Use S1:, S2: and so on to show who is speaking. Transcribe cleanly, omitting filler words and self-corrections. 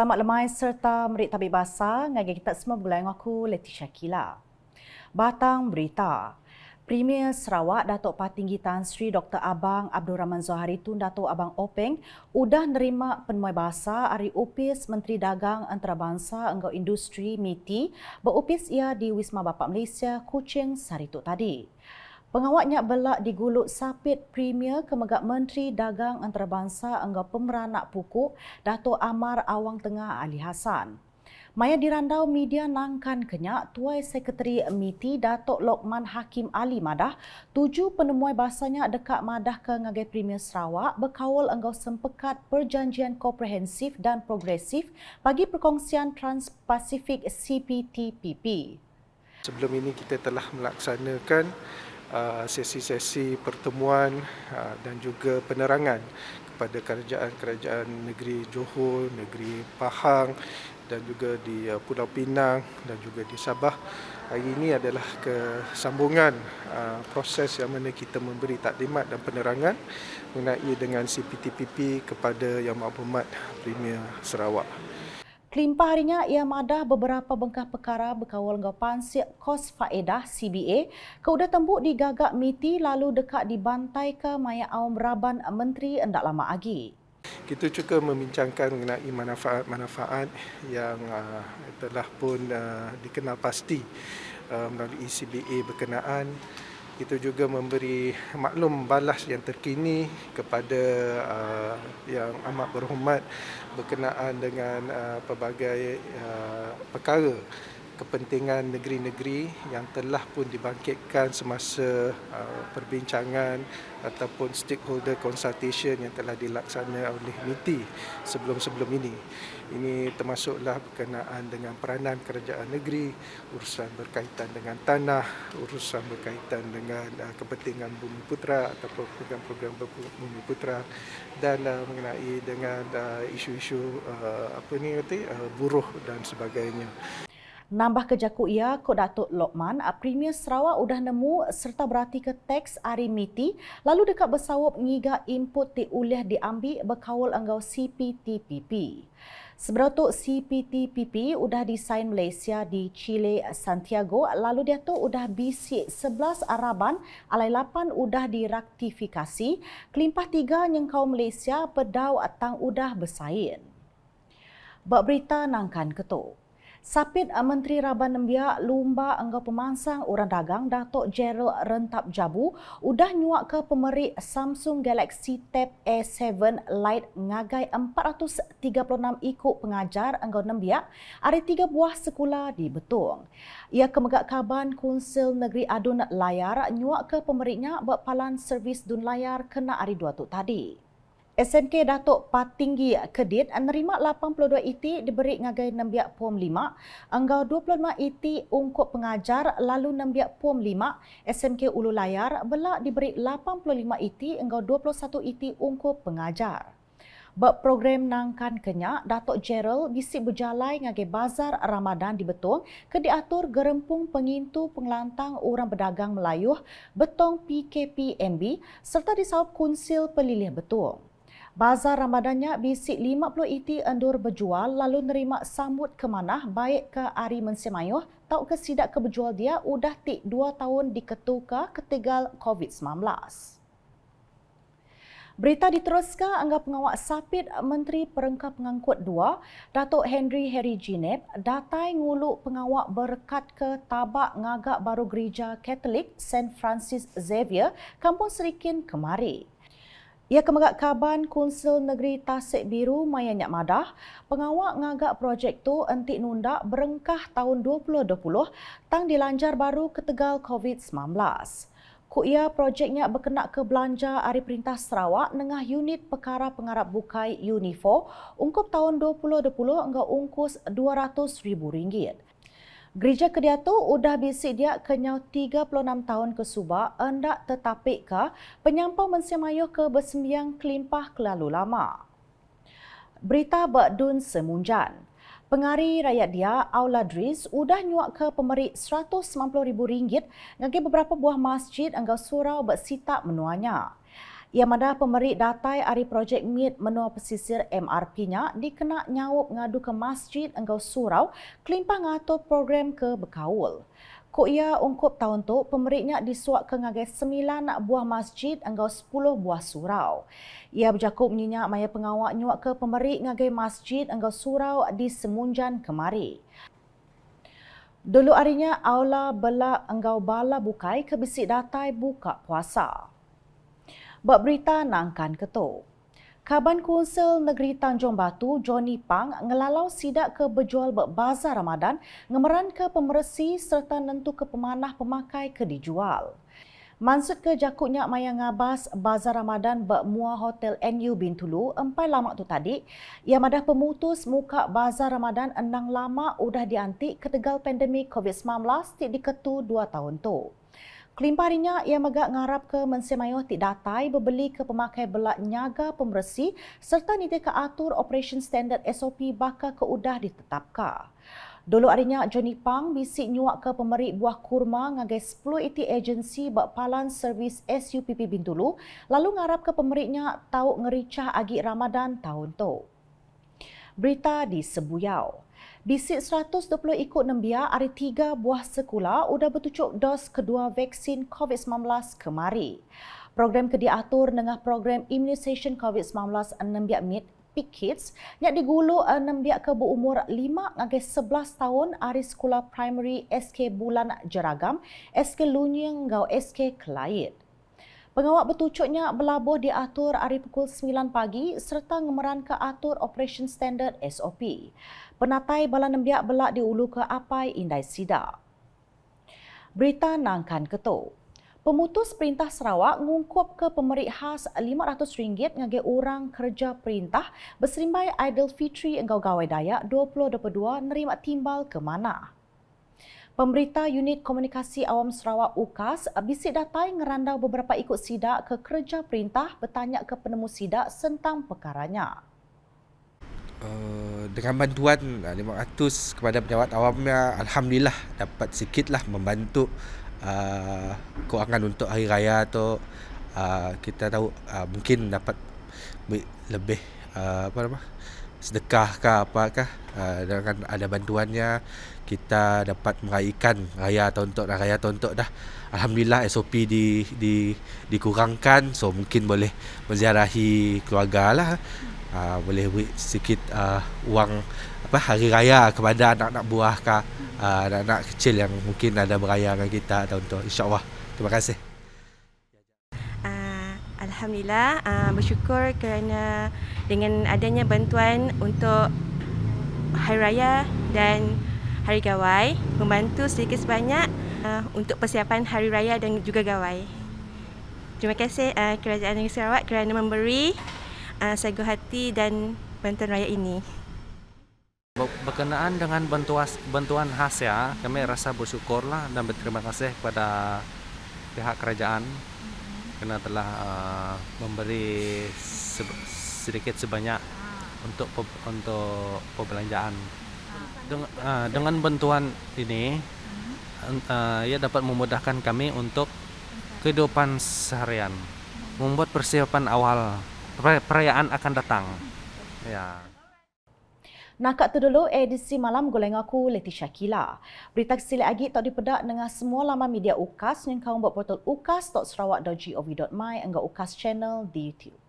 S1: Selamat lemai serta merik tabik basah. Ngagi kita semua bergulai aku Leticia Kila. Batang berita. Premier Sarawak Datuk Patinggi Tan Sri Dr. Abang Abdul Rahman Zohari Tun Datuk Abang Openg udah nerima penemui bahasa Ari Upis Menteri Dagang Antarabangsa Engkau Industri MITI berupis ia di Wisma Bapak Malaysia Kuching Sarituk tadi. Pengawaknya belak diguluk sapit Premier Kemegak Menteri Dagang Antarabangsa Engkau Pemeranak Pukuk Datuk Amar Awang Tengah Ali Hassan. Maya dirandau media nangkan kenyak Tuai Sekretari MITI Datuk Lokman Hakim Ali Madah 7 penemui bahasanya dekat Madah ke ngagai Premier Sarawak berkawal engkau sempekat perjanjian komprehensif dan progresif bagi perkongsian Trans-Pasifik CPTPP.
S2: Sebelum ini kita telah melaksanakan sesi-sesi pertemuan dan juga penerangan kepada kerajaan-kerajaan negeri Johor, negeri Pahang dan juga di Pulau Pinang dan juga di Sabah. Hari ini adalah kesambungan proses yang mana kita memberi taklimat dan penerangan mengenai dengan CPTPP kepada Yang Berhormat Premier Sarawak.
S1: Kelimpah harinya ia madah beberapa bengkah perkara berkawal dengan pansip kos faedah CBA ke udah tembuk di gagak MITI lalu dekat dibantai ke maya awam raban menteri endak lama lagi.
S2: Kita juga membincangkan mengenai manfaat-manfaat yang telah pun dikenal pasti melalui CBA berkenaan. Kita juga memberi maklum balas yang terkini kepada Yang Amat Berhormat berkenaan dengan pelbagai perkara kepentingan negeri-negeri yang telah pun dibangkitkan semasa perbincangan ataupun stakeholder consultation yang telah dilaksanakan oleh MITI sebelum-sebelum ini. Ini termasuklah berkenaan dengan peranan kerajaan negeri, urusan berkaitan dengan tanah, urusan berkaitan dengan kepentingan Bumi Putera ataupun program-program Bumi Putera dan mengenai dengan isu-isu buruh dan sebagainya.
S1: Nambah kejaku ia, Kod Datuk Lokman, Premier Sarawak udah nemu serta berarti ke teks Ari MITI lalu dekat bersawap ngiga input ti ulih diambil berkawal enggau CPTPP. Seberotuk CPTPP udah disain Malaysia di Chile, Santiago, lalu dia tu udah bisik 11 araban, alai 8 udah diraktifikasi, kelimpah 3 nyengkau Malaysia pedau atang udah bersain. Berita nangkan ketuk. Sapit Menteri Raban Nembia Lumba Engkau Pemangsang Orang Dagang Datuk Gerald Rentap Jabu udah nyuak ke pemerik Samsung Galaxy Tab A7 Lite ngagai 436 ikut pengajar Engkau Nembia ada 3 buah sekolah di Betong. Ia kemegak kaban Konsil Negeri Adun Layar nyuak ke pemeriknya berpalan servis dun layar kena hari 2 tu tadi. SMK Datuk Patinggi Kedit nerima 82 IT diberi ngagai 6.5, enggau 25 IT ungkup pengajar lalu 6.5 SMK Ulu Layar belak diberi 85 IT enggau 21 IT ungkup pengajar. Berprogram nangkan kenyak, Datuk Gerald bisik berjalai ngagai bazar Ramadan di Betong ke diatur gerempung pengintu pengelantang orang berdagang Melayu Betong PKPMB serta disawab Konsil Pelilih Betong. Bazar Ramadannya bisik 50 IT endur berjual lalu nerima sambut ke manah baik ke Ari Mensemayuh tau ke sidak ke berjual dia udah tik 2 tahun diketuka ketegal COVID-19. Berita diteruskan anggap pengawak sapit Menteri Perengkap Pengangkut 2, Datuk Henry Harry Jineb, datai nguluk pengawak berkat ke tabak ngagak baru gereja Katolik St. Francis Xavier, Kampung Serikin kemari. Ia kemegak kaban Konsil Negeri Tasik Biru Maya Nyak Madah, pengawak ngagak projek tu entik nundak berengkah tahun 2020 tang dilanjar baru ketegal COVID-19. Ku ia projeknya berkenak ke belanja Ari Perintah Sarawak nengah unit perkara pengarap bukai Unifo ungkup tahun 2020 enggak ungkus RM200,000. Gereja kedia tu udah bisik dia kenyau 36 tahun ke Subah endak tetapik ke penyampau mensemayuh ke bersembiang kelimpah kelalu lama. Berita Berdun Semunjan. Pengari rakyat dia, Aula Dris, udah nyuak ke pemerik RM190,000 ngagi beberapa buah masjid enggau surau bersitap menuanya. Ia madah pemerik datai ari projek MIT Menua Pesisir MRP-nya dikena nyawup ngadu ke masjid Enggau Surau kelimpah ngatur program ke Bekawul. Ko ia ungkup tahun tu, pemeriknya disuak ke ngagai 9 buah masjid Enggau 10 buah surau. Ia berjakup menyenyak maya pengawak nyuak ke pemerik ngagai masjid Enggau Surau di Semunjan kemari. Dulu harinya aula belak Enggau Bala Bukai ke bisik datai buka puasa. Buat berita nangkan ketuk. Kaban Konsel Negeri Tanjung Batu, Johnny Pang, ngelalau sidak ke berjual bazar Ramadan, ngemeran ke pemersi serta nentu ke pemanah pemakai ke dijual. Maksud ke jakutnya maya ngabas bazar Ramadan bermua Hotel NU Bintulu, empai lama tu tadi, ia madah pemutus muka bazar Ramadan enang lama udah diantik ketegal pandemik COVID-19 diketu 2 tahun tu. Kelimparinya ia megak ngarap ke mensemayuh ti datai berbeli ke pemakai belak nyaga pembersih serta niti ke atur Operation Standard SOP bakal ke udah ditetapkan. Dulu harinya Johnny Pang bisik nyuak ke pemerik buah kurma ngagai 10 IT agensi berpalan servis SUPP Bintulu lalu ngarap ke pemeriknya tahu ngericah agi Ramadan tahun tu. Berita di Sebuyau. Bisik 120 ikut nembia hari 3 buah sekolah udah bertucuk dos kedua vaksin COVID-19 kemari. Program ke diatur dengan program immunisation COVID-19 nembiak MIT Peak Kids yang digulu nembiak ke berumur 5 ngagai 11 tahun hari sekolah primary SK Bulan Jeragam, SK Lunyeng ngau SK Kelait. Pengawak bertucuknya berlabuh diatur hari pukul 9 pagi serta ngemeran ke atur Operation Standard SOP. Penatai bala nembiak belak diulu ke Apai Indai Sida. Berita nangkan ketuk. Pemutus Perintah Sarawak ngungkup ke pemerik khas RM500 ngagai orang kerja perintah berserimbai Aidilfitri Enggau Gawai Dayak 2022 nerima timbal ke mana. Pemberita Unit Komunikasi Awam Sarawak UKAS bisik datai ngerandau beberapa ikut sidak ke kerja perintah bertanya ke penemu sidak tentang perkaranya.
S3: Dengan bantuan 500 kepada pejabat awamnya, alhamdulillah dapat sikitlah membantu kewangan untuk hari raya tu. Kita tahu mungkin dapat lebih sedekah ke apakah, dengan ada bantuannya kita dapat meraihkan raya tontok dan raya tontok dah. Alhamdulillah SOP dikurangkan, so mungkin boleh menziarahi keluarga lah. Boleh beri sikit wang hari raya kepada anak-anak buah ke anak-anak kecil yang mungkin ada beraya dengan kita tahun tu, insya-Allah. Terima kasih.
S4: Alhamdulillah, bersyukur kerana dengan adanya bantuan untuk hari raya dan hari gawai membantu sedikit sebanyak untuk persiapan hari raya dan juga gawai. Terima kasih Kerajaan Negeri Sarawak kerana memberi sagu hati dan bantuan raya ini.
S5: Berkenaan dengan bantuan khas ya, kami rasa bersyukurlah dan berterima kasih kepada pihak kerajaan kerana telah memberi sedikit sebanyak untuk perbelanjaan. Dengan bantuan ini, ia dapat memudahkan kami untuk kehidupan seharian, membuat persiapan awal perayaan akan datang. Ya.
S1: Nakak tu dulu edisi malam goleng aku Leticia Kila. Berita kesili lagi tak dipedak dengan semua laman media UKAS yang kau buat portal ukas.sarawak.gov.my enggak UKAS channel di YouTube.